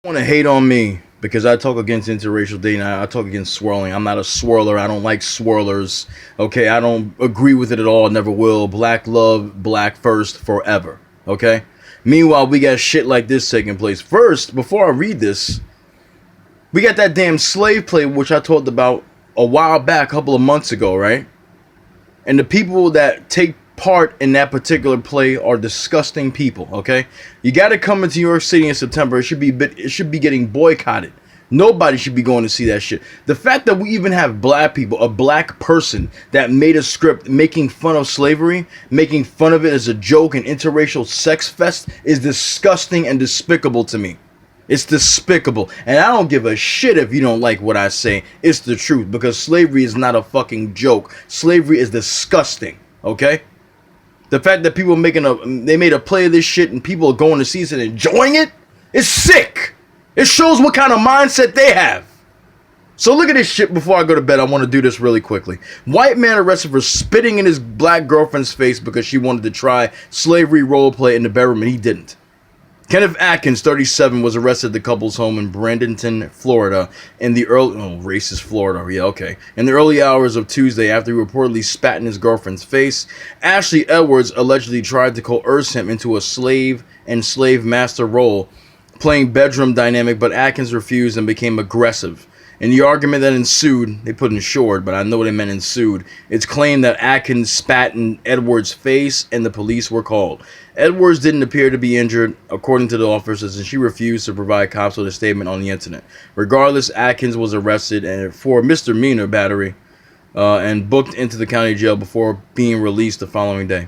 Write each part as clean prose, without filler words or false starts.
Want to hate on me because I talk against interracial dating. I talk against swirling. I'm not a swirler. I don't like swirlers. Okay, I don't agree with it at all. Never will. Black love, black first, forever. Okay. Meanwhile, we got shit like this taking place. First, before I read this, we got that damn slave play which I talked about a while back, a couple of months ago, right? And the people that take part in that particular play are disgusting people. Okay, you got to come into New York City in September. It should be getting boycotted. Nobody should be going to see that shit. The fact that we even have black people, a black person that made a script making fun of slavery, making fun of it as a joke and interracial sex fest is disgusting and despicable to me. It's despicable. And I don't give a shit if you don't like what I say. It's the truth. Because slavery is not a fucking joke. Slavery is disgusting. Okay? The fact that people they made a play of this shit and people are going to see it and enjoying it is sick. It shows what kind of mindset they have. So look at this shit before I go to bed. I want to do this really quickly. White man arrested for spitting in his black girlfriend's face because she wanted to try slavery role play in the bedroom and he didn't. Kenneth Atkins, 37, was arrested at the couple's home in Bradenton, Florida, in the racist Florida, yeah, okay. In the early hours of Tuesday, after he reportedly spat in his girlfriend's face, Ashley Edwards allegedly tried to coerce him into a slave and slave master role, playing bedroom dynamic, but Atkins refused and became aggressive. In the argument that ensued, they put ensured, but I know they meant ensued, it's claimed that Atkins spat in Edwards' face and the police were called. Edwards didn't appear to be injured, according to the officers, and she refused to provide cops with a statement on the incident. Regardless, Atkins was arrested for misdemeanor battery and booked into the county jail before being released the following day.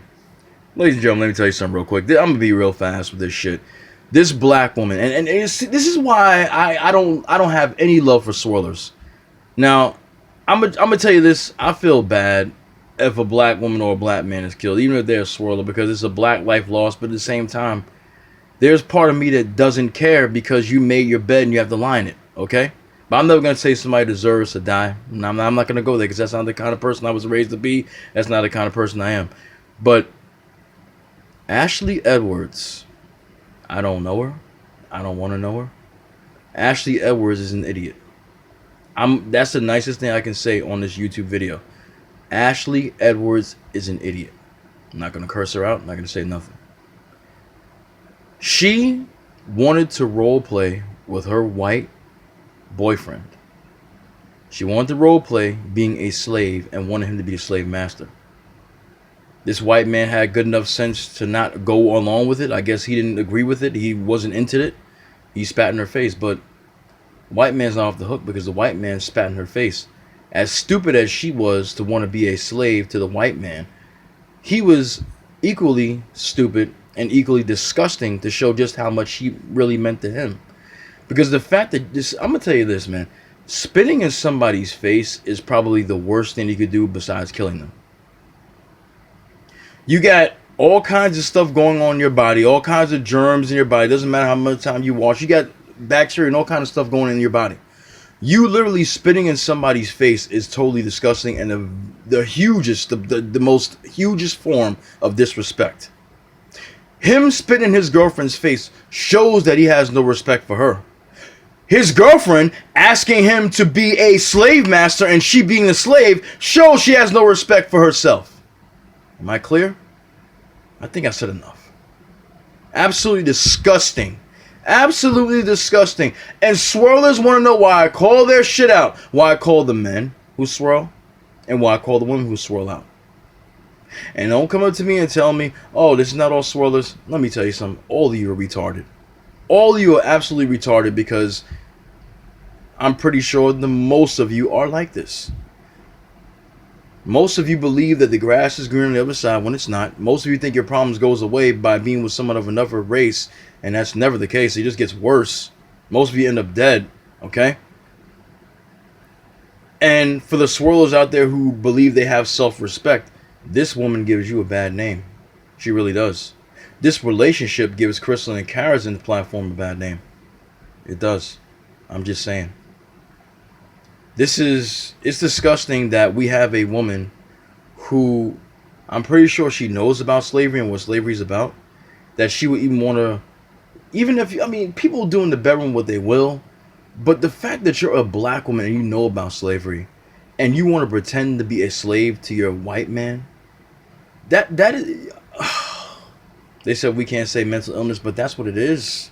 Ladies and gentlemen, let me tell you something real quick. I'm going to be real fast with this shit. This black woman, and this is why I don't have any love for swirlers. Now, I'm gonna tell you this. I feel bad if a black woman or a black man is killed, even if they're a swirler, because it's a black life lost. But at the same time, there's part of me that doesn't care because you made your bed and you have to lie in it. Okay, but I'm never gonna say somebody deserves to die. I'm not gonna go there because that's not the kind of person I was raised to be. That's not the kind of person I am. But Ashley Edwards. I don't know her. I don't want to know her. Ashley Edwards is an idiot. That's the nicest thing I can say on this YouTube video. Ashley Edwards is an idiot. I'm not going to curse her out. I'm not going to say nothing. She wanted to role play with her white boyfriend. She wanted to role play being a slave and wanted him to be a slave master. This white man had good enough sense to not go along with it. I guess he didn't agree with it. He wasn't into it. He spat in her face. But white man's not off the hook because the white man spat in her face. As stupid as she was to want to be a slave to the white man, he was equally stupid and equally disgusting to show just how much she really meant to him. Because the fact that I'm going to tell you this, man. Spitting in somebody's face is probably the worst thing you could do besides killing them. You got all kinds of stuff going on in your body, all kinds of germs in your body. Doesn't matter how much time you wash. You got bacteria and all kinds of stuff going in your body. You literally spitting in somebody's face is totally disgusting and the most hugest form of disrespect. Him spitting in his girlfriend's face shows that he has no respect for her. His girlfriend asking him to be a slave master and she being a slave shows she has no respect for herself. Am I clear? I think I said enough. Absolutely disgusting. Absolutely disgusting. And swirlers want to know why I call their shit out. Why I call the men who swirl and why I call the women who swirl out. And don't come up to me and tell me, oh, this is not all swirlers. Let me tell you something. All of you are retarded. All of you are absolutely retarded because I'm pretty sure the most of you are like this. Most of you believe that the grass is green on the other side when it's not. Most of you think your problems goes away by being with someone of another race, and that's never the case. It just gets worse. Most of you end up dead, okay? And for the swirlers out there who believe they have self-respect, this woman gives you a bad name. She really does. This relationship gives Crystal and Kara's platform a bad name. It does. I'm just saying. It's disgusting that we have a woman who I'm pretty sure she knows about slavery and what slavery is about, that she would even want to Even if I mean, people do in the bedroom what they will, but the fact that you're a black woman and you know about slavery, and you want to pretend to be a slave to your white man, that is. They said we can't say mental illness, but that's what it is.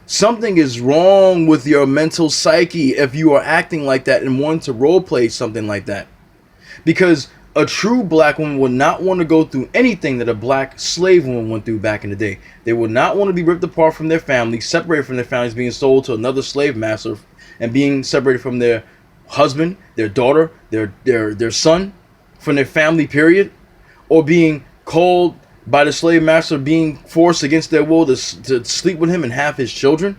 Something is wrong with your mental psyche if you are acting like that and want to role play something like that. Because a true black woman would not want to go through anything that a black slave woman went through back in the day. They would not want to be ripped apart from their family, separated from their families, being sold to another slave master, and being separated from their husband, their daughter, their son, from their family, period, or being called by the slave master, being forced against their will to sleep with him and have his children.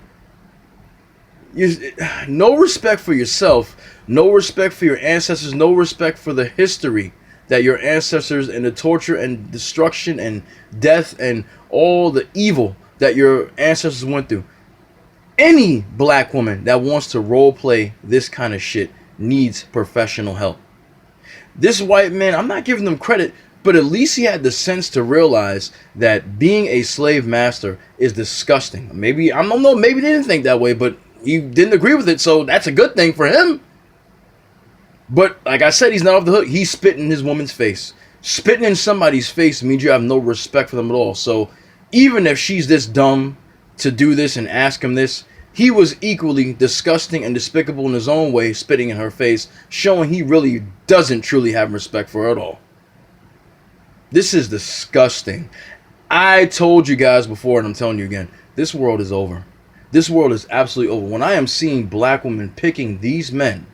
No respect for yourself, no respect for your ancestors, no respect for the history that your ancestors and the torture and destruction and death and all the evil that your ancestors went through. Any black woman that wants to role play this kind of shit needs professional help. This white man, I'm not giving them credit, but at least he had the sense to realize that being a slave master is disgusting. Maybe, I don't know, maybe they didn't think that way, but he didn't agree with it, so that's a good thing for him. But like I said, he's not off the hook. He's spitting in his woman's face. Spitting in somebody's face means you have no respect for them at all. So even if she's this dumb to do this and ask him this, he was equally disgusting and despicable in his own way, spitting in her face, showing he really doesn't truly have respect for her at all. This is disgusting. I told you guys before, and I'm telling you again, this world is over. This world is absolutely over. When I am seeing black women picking these men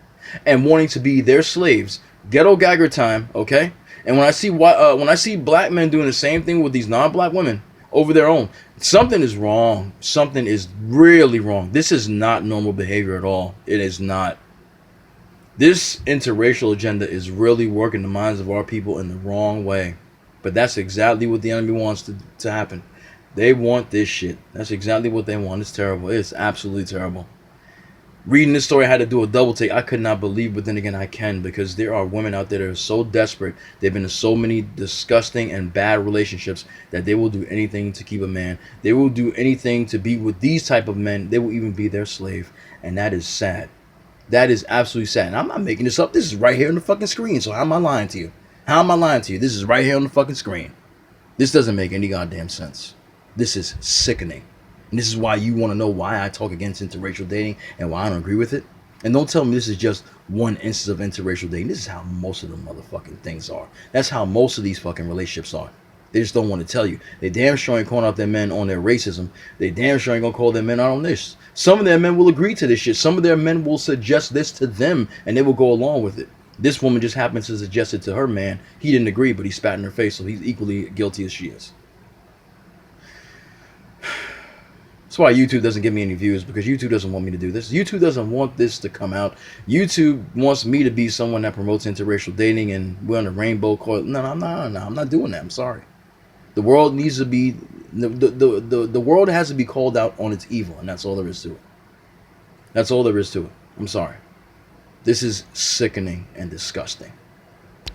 and wanting to be their slaves, ghetto gagger time, okay? And when I see black men doing the same thing with these non-black women over their own, something is wrong. Something is really wrong. This is not normal behavior at all. It is not. This interracial agenda is really working the minds of our people in the wrong way. But that's exactly what the enemy wants to happen. They want this shit. That's exactly what they want. It's terrible. It's absolutely terrible. Reading this story, I had to do a double take. I could not believe, but then again, I can, because there are women out there that are so desperate. They've been in so many disgusting and bad relationships that they will do anything to keep a man. They will do anything to be with these type of men. They will even be their slave. And that is sad. That is absolutely sad. And I'm not making this up. This is right here on the fucking screen. So how am I lying to you? How am I lying to you? This is right here on the fucking screen. This doesn't make any goddamn sense. This is sickening. And this is why you want to know why I talk against interracial dating and why I don't agree with it. And don't tell me this is just one instance of interracial dating. This is how most of the motherfucking things are. That's how most of these fucking relationships are. They just don't want to tell you. They damn sure ain't calling out their men on their racism. They damn sure ain't gonna call their men out on this. Some of their men will agree to this shit. Some of their men will suggest this to them and they will go along with it. This woman just happens to suggest it to her man. He didn't agree, but he spat in her face, so he's equally guilty as she is. That's why YouTube doesn't give me any views, because YouTube doesn't want me to do this. YouTube doesn't want this to come out. YouTube wants me to be someone that promotes interracial dating and we're on a rainbow coil. No, I'm not doing that. I'm sorry. The world needs to be the world has to be called out on its evil, and that's all there is to it. That's all there is to it. I'm sorry. This is sickening and disgusting.